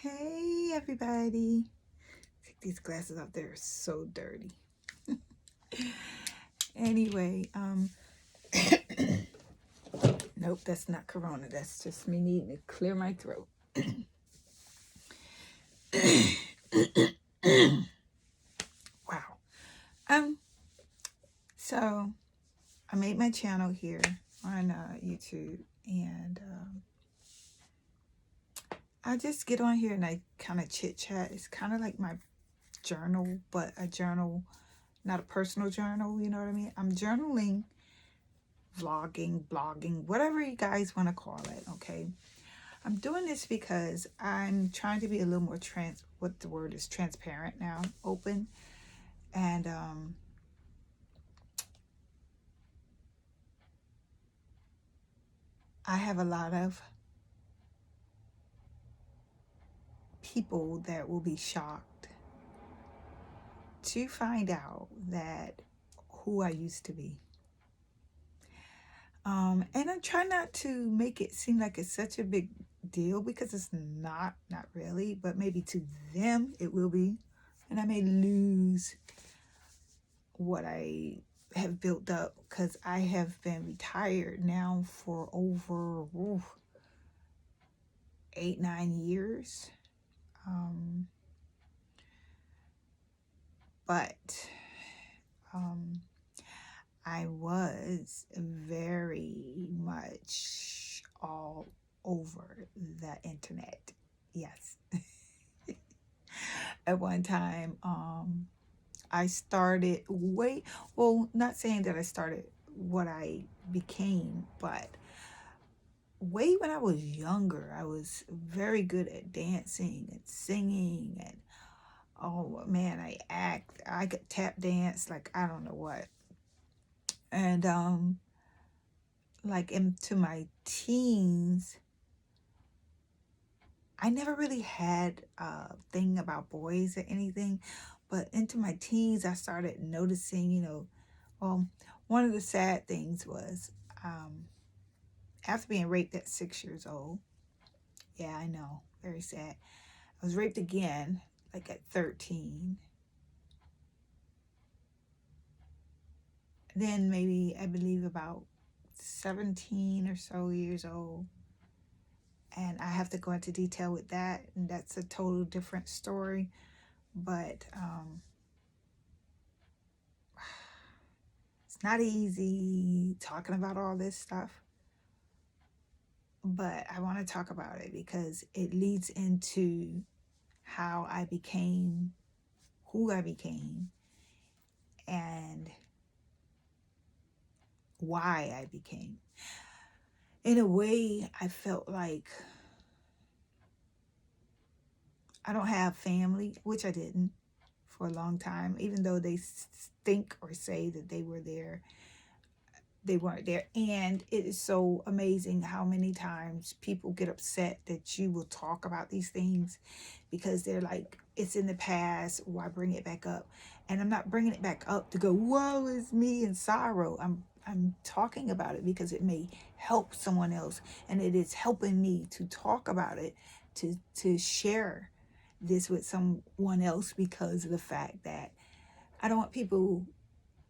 Hey everybody. Take these glasses off. They're so dirty. Anyway, nope, that's not corona. That's just me needing to clear my throat. Wow. So I made my channel here on YouTube, and I just get on here and I kind of chit chat. It's kind of like my journal, but a journal, not a personal journal. You know what I mean? I'm journaling, vlogging, blogging, whatever you guys want to call it. Okay. I'm doing this because I'm trying to be a little more what the word is, transparent now, open. And I have a lot of people that will be shocked to find out that who I used to be. And I try not to make it seem like it's such a big deal, because it's not really, but maybe to them it will be. And I may lose what I have built up, because I have been retired now for over 8-9 years. But I was very much all over the internet. Yes. At one time, I started not saying that I started what I became, but way when I was younger, I was very good at dancing and singing, and oh man, I could tap dance like I don't know what. And like into my teens, I never really had a thing about boys or anything, but into my teens I started noticing, one of the sad things was after being raped at 6 years old. Yeah, I know, very sad. I was raped again, like at 13. Then maybe, I believe, about 17 or so years old. And I have to go into detail with that, and that's a total different story. But it's not easy talking about all this stuff. But I want to talk about it because it leads into how I became who I became and why I became. In a way, I felt like I don't have family, which I didn't for a long time, even though they think or say that they were there. They weren't there. And it is so amazing how many times people get upset that you will talk about these things, because they're like, it's in the past, why bring it back up? And I'm not bringing it back up to go, woe is me in sorrow. I'm talking about it because it may help someone else, and it is helping me to talk about it, to share this with someone else, because of the fact that I don't want people,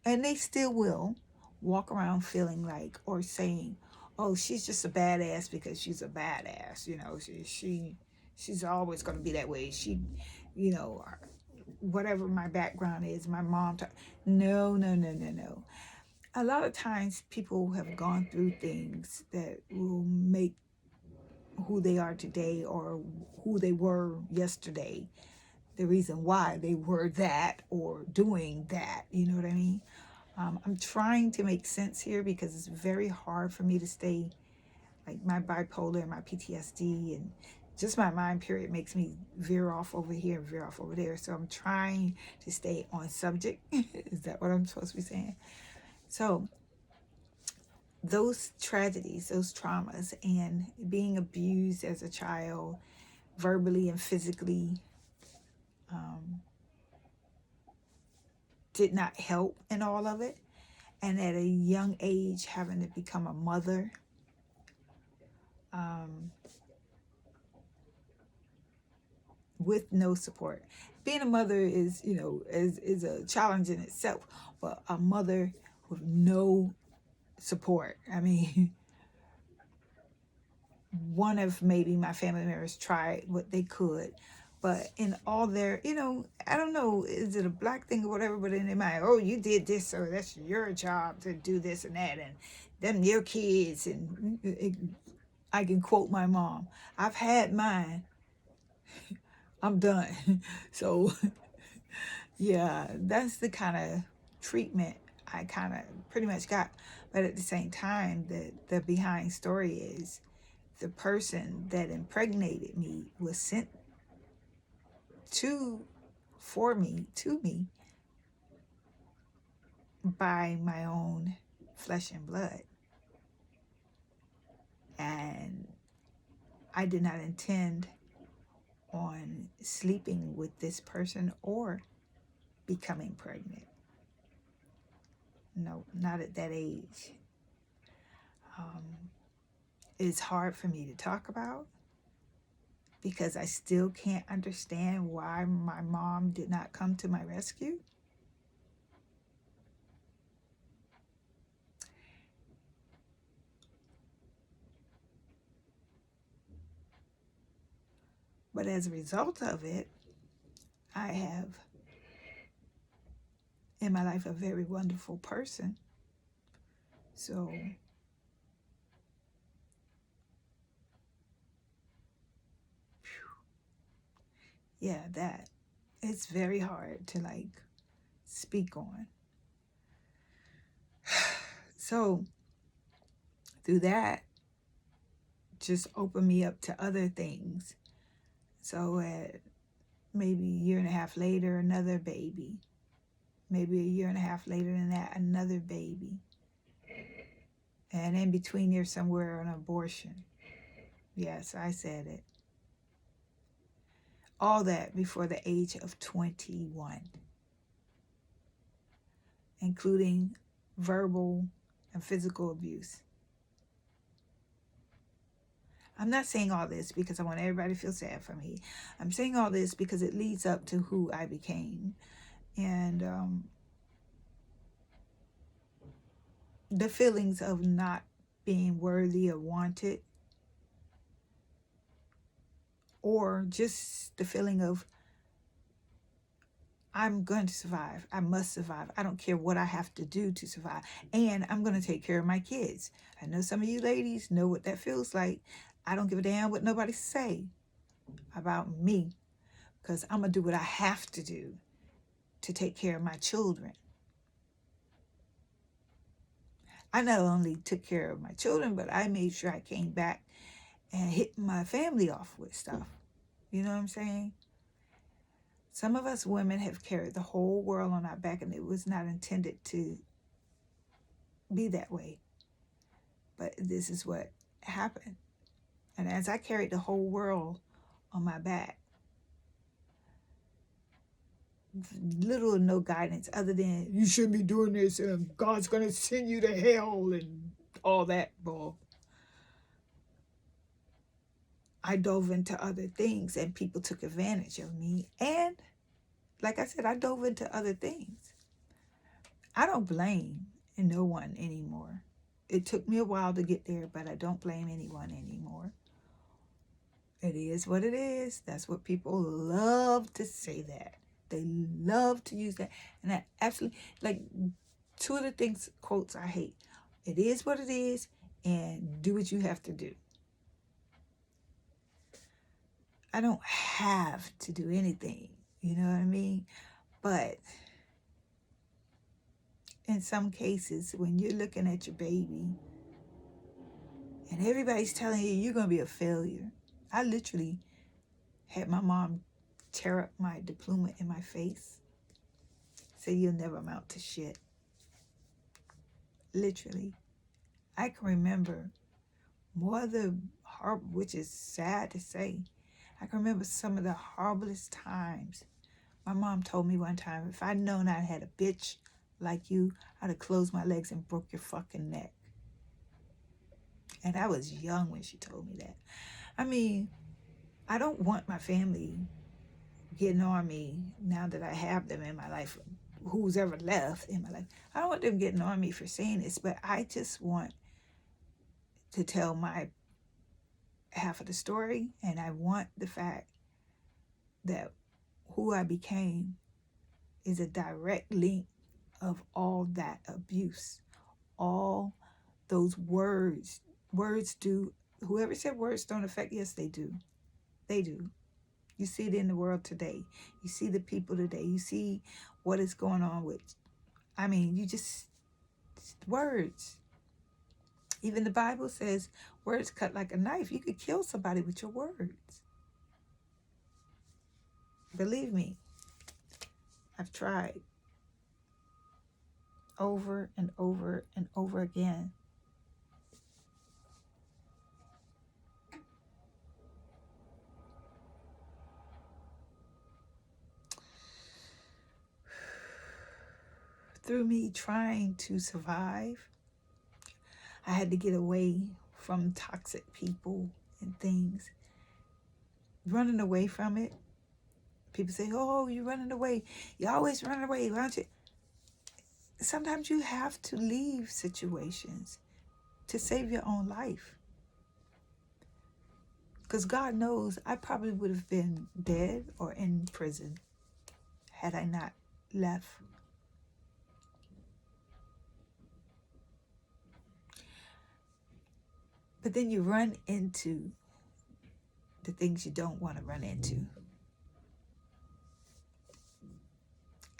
and they still will, walk around feeling like, or saying, oh, she's just a badass because she's a badass. She's always going to be that way. You know, whatever my background is, my mom. No. A lot of times people have gone through things that will make who they are today or who they were yesterday the reason why they were that or doing that. You know what I mean? I'm trying to make sense here because it's very hard for me to stay, like my bipolar and my PTSD and just my mind period makes me veer off over here and veer off over there. So I'm trying to stay on subject. Is that what I'm supposed to be saying? So those tragedies, those traumas, and being abused as a child, verbally and physically, did not help in all of it. And at a young age, having to become a mother, with no support. Being a mother is, is a challenge in itself, but a mother with no support. I mean, one of maybe my family members tried what they could, but in all their, I don't know, is it a black thing or whatever, but in their mind, oh, you did this, so that's your job to do this and that, and them your kids, and I can quote my mom, I've had mine, I'm done. So yeah, that's the kind of treatment I kind of pretty much got. But at the same time, the behind story is the person that impregnated me was sent to to me by my own flesh and blood. And I did not intend on sleeping with this person or becoming pregnant. No, not at that age. It's hard for me to talk about because I still can't understand why my mom did not come to my rescue. But as a result of it, I have in my life a very wonderful person. So yeah, that it's very hard to speak on. So through that, just opened me up to other things. So at maybe a year and a half later, another baby. Maybe a year and a half later than that, another baby. And in between there somewhere, an abortion. Yes, I said it. All that before the age of 21, including verbal and physical abuse. I'm not saying all this because I want everybody to feel sad for me. I'm saying all this because it leads up to who I became. And the feelings of not being worthy or wanted, or just the feeling of I'm going to survive. I must survive. I don't care what I have to do to survive. And I'm going to take care of my kids. I know some of you ladies know what that feels like. I don't give a damn what nobody say about me because I'm going to do what I have to do to take care of my children. I not only took care of my children, but I made sure I came back and hit my family off with stuff. You know what I'm saying? Some of us women have carried the whole world on our back, and it was not intended to be that way. But this is what happened. And as I carried the whole world on my back, little or no guidance other than you shouldn't be doing this and God's going to send you to hell and all that bull. I dove into other things and people took advantage of me. And like I said, I dove into other things. I don't blame no one anymore. It took me a while to get there, but I don't blame anyone anymore. It is what it is. That's what people love to say that. They love to use that. And I absolutely, two of the things, quotes I hate. It is what it is, and do what you have to do. I don't have to do anything, you know what I mean? But in some cases, when you're looking at your baby and everybody's telling you you're going to be a failure, I literally had my mom tear up my diploma in my face. Say you'll never amount to shit. Literally. I can remember more of the horrible, which is sad to say. I can remember some of the horriblest times. My mom told me one time, if I'd known I had a bitch like you, I'd have closed my legs and broke your fucking neck. And I was young when she told me that. I mean, I don't want my family getting on me now that I have them in my life, who's ever left in my life. I don't want them getting on me for saying this, but I just want to tell my half of the story, and I want the fact that who I became is a direct link of all that abuse, all those words. Words do, whoever said words don't affect, yes, they do. They do. You see it in the world today. You see the people today. You see what is going on with, I mean, you just, words. Even the Bible says words cut like a knife. You could kill somebody with your words. Believe me, I've tried over and over and over again. Through me trying to survive, I had to get away from toxic people and things. Running away from it. People say, oh, you're running away. You always run away, aren't you? Sometimes you have to leave situations to save your own life. Because God knows I probably would have been dead or in prison had I not left. But then you run into the things you don't want to run into.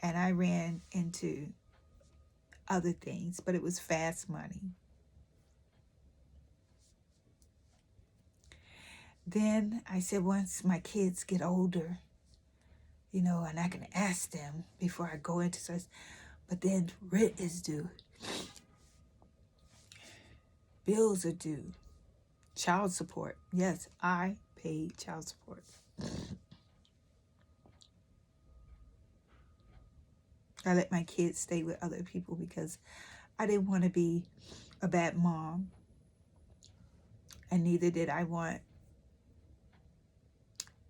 And I ran into other things, but it was fast money. Then I said, once my kids get older, you know, and I can ask them before I go into such, but then rent is due. Bills are due. Child support. Yes, I paid child support. I let my kids stay with other people because I didn't want to be a bad mom. And neither did I want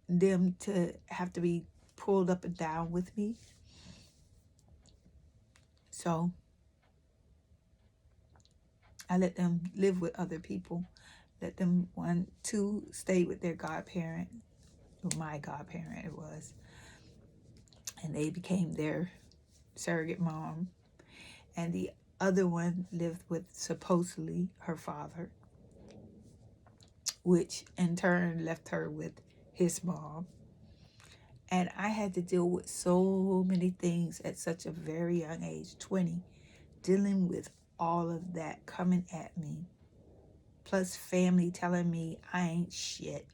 them to have to be pulled up and down with me. So I let them live with other people. Let them, one, two, stay with their godparent, or my godparent it was. And they became their surrogate mom. And the other one lived with supposedly her father, which in turn left her with his mom. And I had to deal with so many things at such a very young age, 20, dealing with all of that coming at me. Plus family telling me I ain't shit.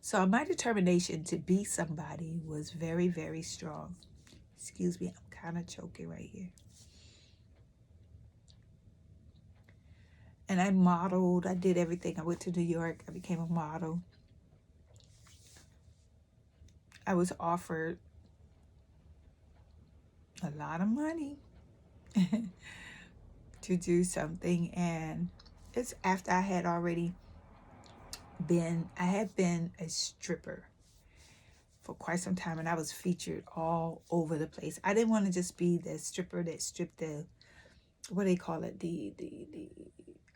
So my determination to be somebody was very, very strong. Excuse me, I'm kind of choking right here. And I modeled, I did everything. I went to New York, I became a model. I was offered a lot of money to do something, and it's after I had already been, I had been a stripper for quite some time, and I was featured all over the place. I didn't want to just be the stripper that stripped the, what do they call it, the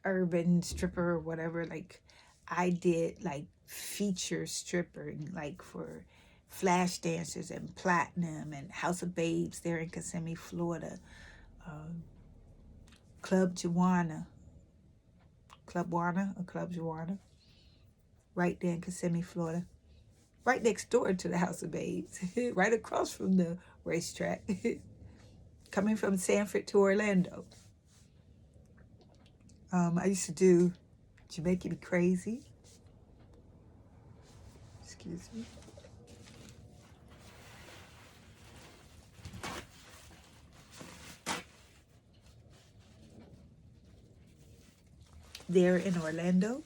urban stripper or whatever. Like I did like feature stripping, like for Flash Dancers and Platinum and House of Babes there in Kissimmee, Florida. Club Juana, right there in Kissimmee, Florida. Right next door to the House of Babes, right across from the racetrack, coming from Sanford to Orlando. I used to do Jamaica Be Crazy. Excuse me. There in Orlando.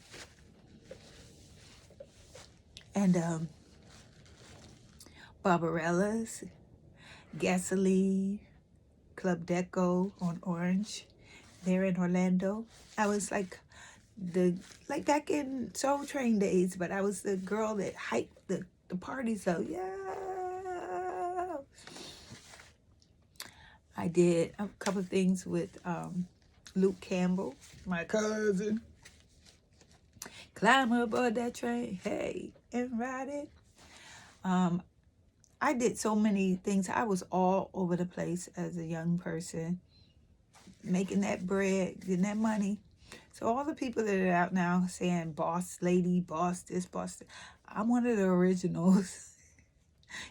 And Barbarella's, Gasoline, Club Deco on Orange, there in Orlando. I was like back in Soul Train days, but I was the girl that hyped the the parties up. Yeah. I did a couple of things with Luke Campbell, my cousin. Climb aboard that train, hey, and ride it. I did so many things. I was all over the place as a young person, making that bread, getting that money. So all the people that are out now saying boss lady, boss this, boss that, I'm one of the originals.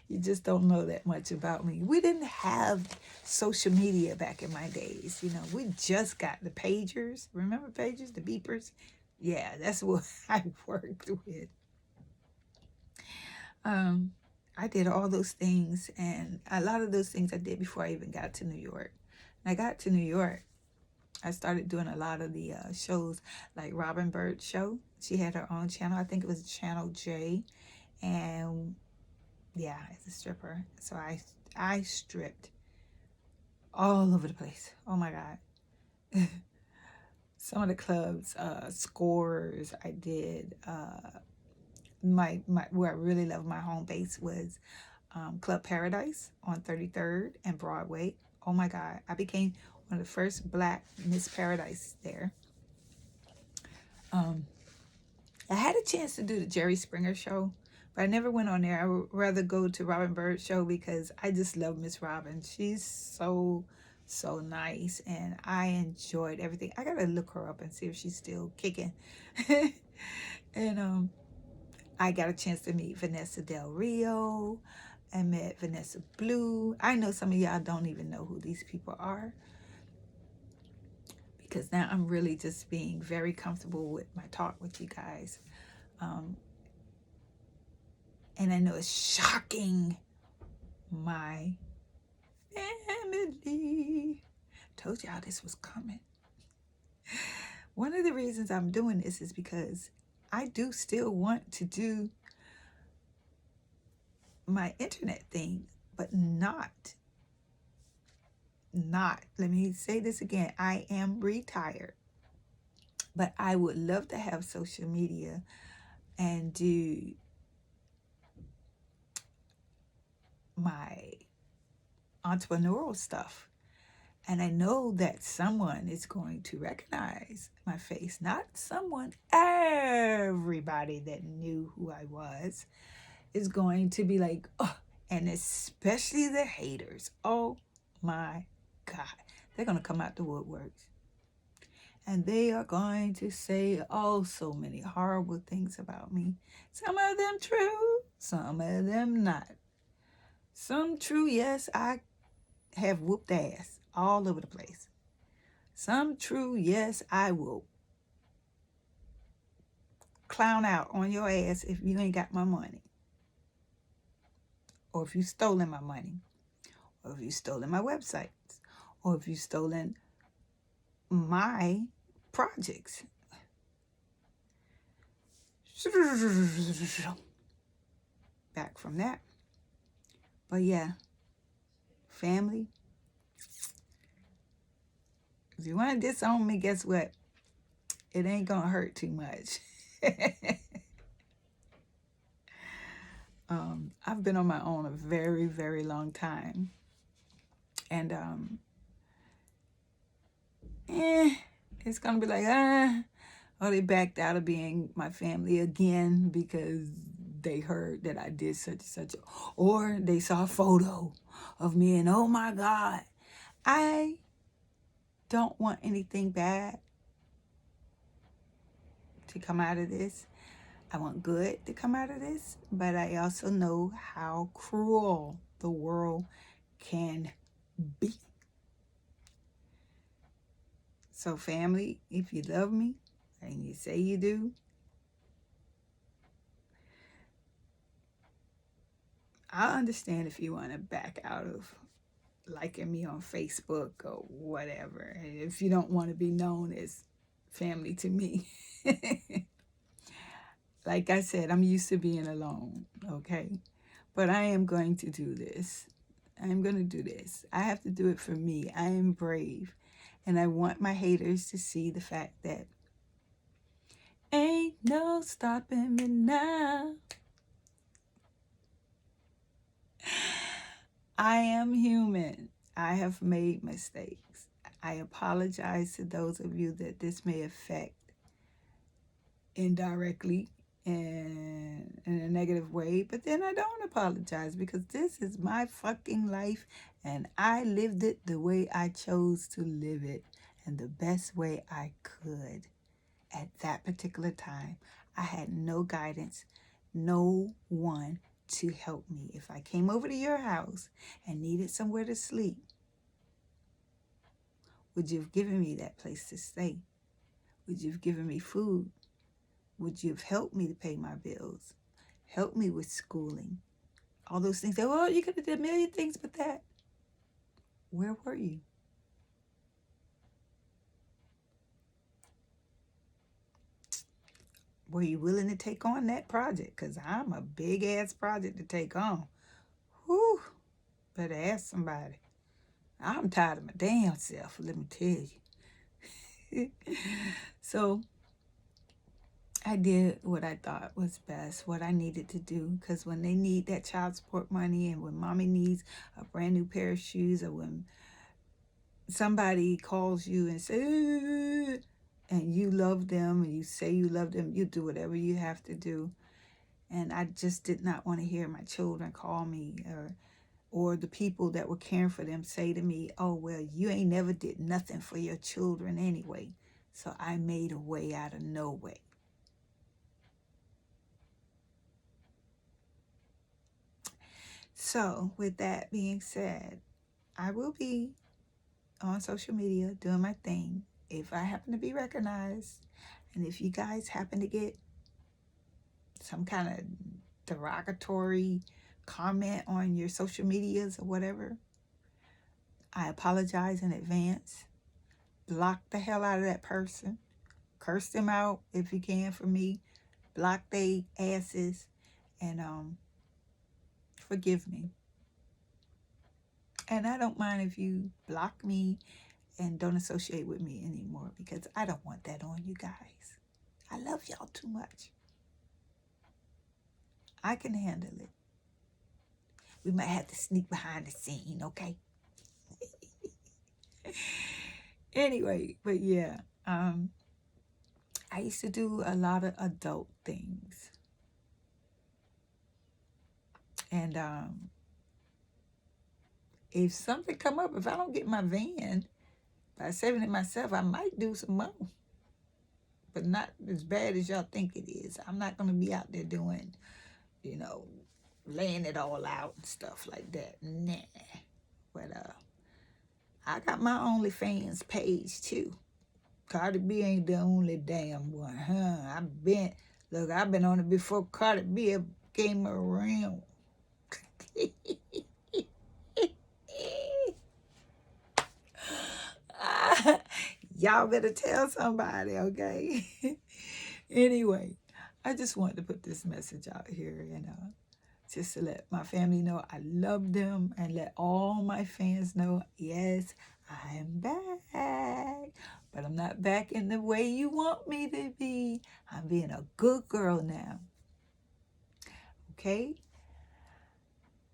You just don't know that much about me. We didn't have social media back in my days. You know, we just got the pagers. Remember pagers, the beepers? Yeah, that's what I worked with. I did all those things, and a lot of those things I did before I even got to New York. When I got to New York, I started doing a lot of the shows, like Robin Bird's show. She had her own channel. I think it was Channel J, and yeah, as a stripper. So I stripped all over the place. Oh my God. Some of the clubs, Scores, I did. My where I really loved my home base was Club Paradise on 33rd and Broadway. Oh my God, I became one of the first Black Miss Paradise there. I had a chance to do the Jerry Springer show, but I never went on there. I would rather go to Robin Bird's show because I just love Miss Robin. She's so nice, and I enjoyed everything. I gotta look her up and see if she's still kicking. And I got a chance to meet Vanessa Del Rio. I met Vanessa Blue. I know some of y'all don't even know who these people are, because now I'm really just being very comfortable with my talk with you guys. And I know it's shocking my family. Told y'all this was coming. One of the reasons I'm doing this is because I do still want to do my internet thing, but not, let me say this again, I am retired, but I would love to have social media and do my entrepreneurial stuff. And I know that someone is going to recognize my face. Not someone, everybody that knew who I was is going to be like, oh, and especially the haters. Oh my God. They're going to come out the woodworks. And they are going to say oh so many horrible things about me. Some of them true, some of them not. Some true, yes, I have whooped ass all over the place. Some true, yes, I will clown out on your ass if you ain't got my money. Or if you stolen my money. Or if you stolen my websites. Or if you stolen my projects. Back from that. But yeah, family, if you want to disown me, guess what? It ain't gonna hurt too much. I've been on my own a very, very long time. And it's gonna be like, oh, they backed out of being my family again because they heard that I did such and such, or they saw a photo of me and oh my God, I don't want anything bad to come out of this. I want good to come out of this, but I also know how cruel the world can be. So family, if you love me and you say you do, I understand if you want to back out of liking me on Facebook or whatever, if you don't want to be known as family to me. Like I said, I'm used to being alone, okay? But I am going to do this. I'm going to do this. I have to do it for me. I am brave. And I want my haters to see the fact that ain't no stopping me now. am human. I have made mistakes. I apologize to those of you that this may affect indirectly and in a negative way, but then I don't apologize because this is my fucking life and I lived it the way I chose to live it and the best way I could at that particular time. I had no guidance, no one to help me. If I came over to your house and needed somewhere to sleep, would you have given me that place to stay? Would you have given me food? Would you have helped me to pay my bills? Help me with schooling? All those things. Well, you could have done a million things but that. Where were you? Were you willing to take on that project? Because I'm a big-ass project to take on. Whew. Better ask somebody. I'm tired of my damn self, let me tell you. So I did what I thought was best, what I needed to do. Because when they need that child support money and when mommy needs a brand new pair of shoes or when somebody calls you and says, and you love them and you say you love them, you do whatever you have to do. And I just did not want to hear my children call me or the people that were caring for them say to me, oh, well, you ain't never did nothing for your children anyway. So I made a way out of no way. So with that being said, I will be on social media doing my thing. If I happen to be recognized and if you guys happen to get some kind of derogatory comment on your social medias or whatever, I apologize in advance. Block the hell out of that person. Curse them out if you can for me. Block they asses and forgive me. And I don't mind if you block me and don't associate with me anymore because I don't want that on you guys. I love y'all too much. I can handle it. We might have to sneak behind the scene, okay? Anyway, but yeah, I used to do a lot of adult things. And if something come up, if I don't get my van by saving it myself, I might do some more. But not as bad as y'all think it is. I'm not going to be out there doing, laying it all out and stuff like that. Nah. But I got my OnlyFans page too. Cardi B ain't the only damn one, huh? I've been on it before Cardi B came around. Y'all better tell somebody, okay? Anyway, I just wanted to put this message out here, just to let my family know I love them and let all my fans know, yes, I'm back. But I'm not back in the way you want me to be. I'm being a good girl now. Okay?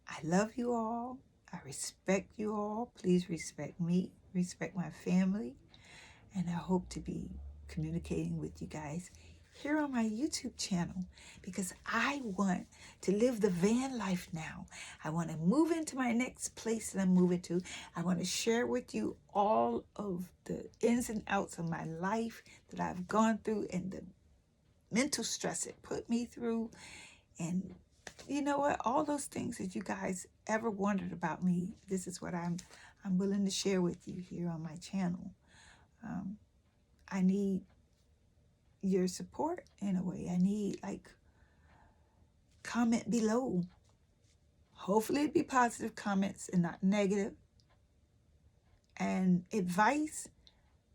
I love you all. I respect you all. Please respect me. Respect my family. And I hope to be communicating with you guys here on my YouTube channel because I want to live the van life now. I want to move into my next place that I'm moving to. I want to share with you all of the ins and outs of my life that I've gone through and the mental stress it put me through. And you know what? All those things that you guys ever wondered about me, this is what I'm willing to share with you here on my channel. I need your support in a way. I need comment below. Hopefully it'd be positive comments and not negative. And advice,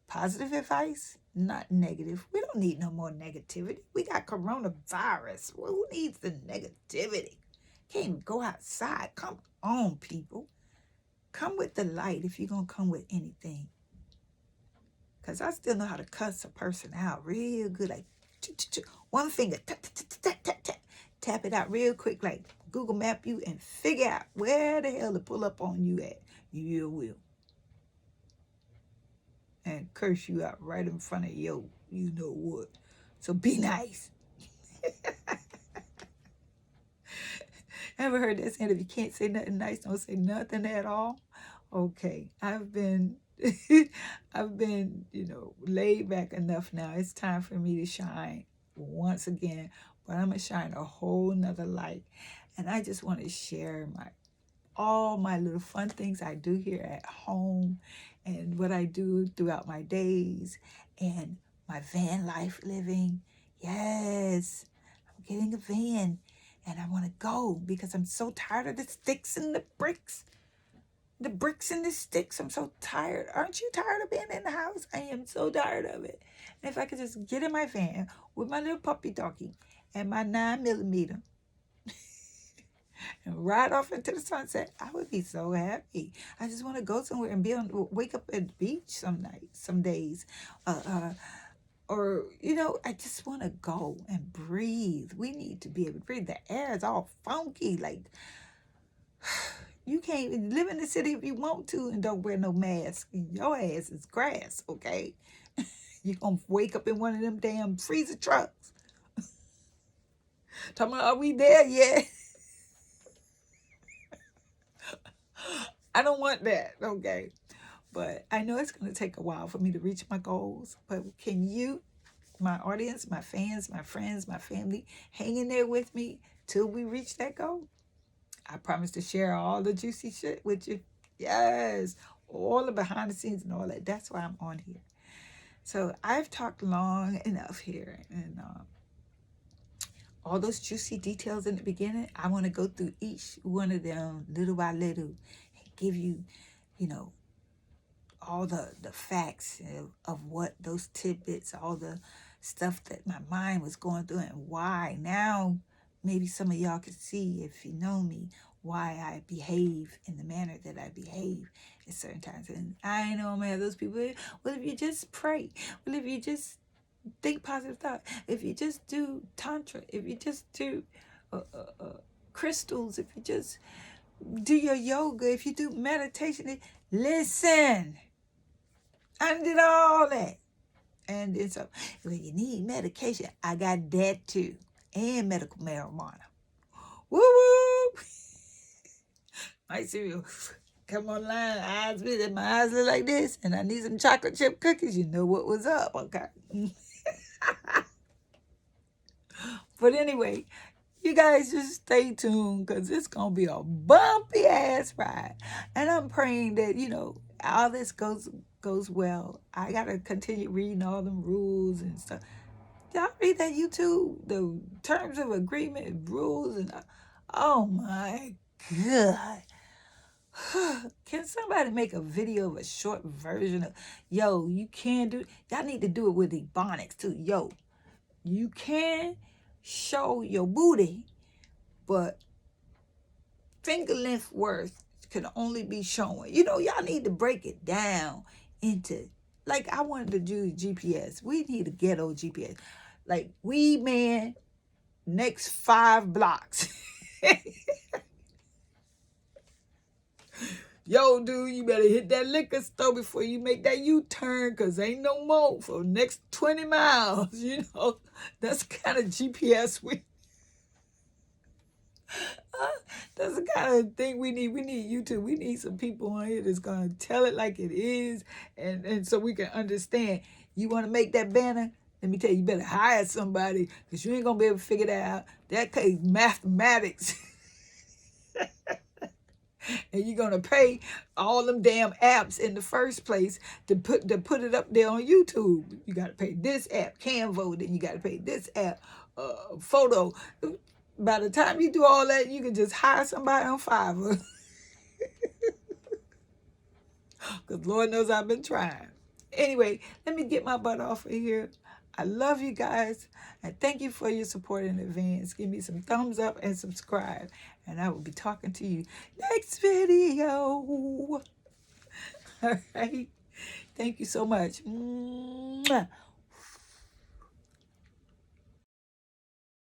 positive advice, not negative. We don't need no more negativity. We got coronavirus. Well, who needs the negativity? Can't even go outside. Come on, people. Come with the light if you're going to come with anything. Because I still know how to cuss a person out real good. Like, one finger, tap it out real quick. Like, Google map you and figure out where the hell to pull up on you at. You will. And curse you out right in front of you know what. So be nice. Ever heard that saying, if you can't say nothing nice, don't say nothing at all? Okay, I've been laid back enough now. It's time for me to shine once again, but I'm gonna shine a whole nother light. And I just want to share all my little fun things I do here at home and what I do throughout my days and my van life living. Yes, I'm getting a van and I want to go because I'm so tired of the sticks and the bricks. The bricks and the sticks. I'm so tired. Aren't you tired of being in the house? I am so tired of it. And if I could just get in my van with my little puppy doggy and my 9mm and ride off into the sunset, I would be so happy. I just want to go somewhere and wake up at the beach some nights, some days. Or, I just want to go and breathe. We need to be able to breathe. The air is all funky. Like, you can't even live in the city if you want to and don't wear no mask. Your ass is grass, okay? You're going to wake up in one of them damn freezer trucks. Talking about, are we there yet? I don't want that, okay? But I know it's going to take a while for me to reach my goals. But can you, my audience, my fans, my friends, my family, hang in there with me till we reach that goal? I promise to share all the juicy shit with you. Yes, all the behind the scenes and all that. That's why I'm on here. So I've talked long enough here. And all those juicy details in the beginning, I want to go through each one of them little by little and give you, all the facts of what those tidbits, all the stuff that my mind was going through and why. Now, maybe some of y'all can see, if you know me, why I behave in the manner that I behave at certain times. And I know I'm going to have those people, well, if you just pray, well, if you just think positive thoughts, if you just do tantra, if you just do crystals, if you just do your yoga, if you do meditation, listen. I did all that. And then so, when you need medication, I got that too. And medical marijuana. Woo woo! I see you come online, eyes with my eyes look like this, and I need some chocolate chip cookies. You know what was up, okay? But anyway, you guys just stay tuned because it's going to be a bumpy ass ride. And I'm praying that, all this goes well. I got to continue reading all them rules and stuff. Y'all read that YouTube? The terms of agreement, rules, and oh my God. Can somebody make a video of a short version of, you can do, y'all need to do it with Ebonics too. You can show your booty, but finger length worth can only be shown. Y'all need to break it down into, like I wanted to do GPS. We need a ghetto GPS. Like, we man, next 5 blocks. Yo, dude, you better hit that liquor store before you make that U-turn, because ain't no more for the next 20 miles. That's the kind of GPS that's the kind of thing we need. We need YouTube. We need some people on here that's going to tell it like it is, and so we can understand. You want to make that banner? Let me tell you, you better hire somebody, because you ain't going to be able to figure that out. That takes mathematics. And you're going to pay all them damn apps in the first place to put it up there on YouTube. You got to pay this app, Canva, then you got to pay this app, Photo. By the time you do all that, you can just hire somebody on Fiverr. Because Lord knows I've been trying. Anyway, let me get my butt off of here. I love you guys. And thank you for your support in advance. Give me some thumbs up and subscribe. And I will be talking to you next video. All right. Thank you so much. Mwah.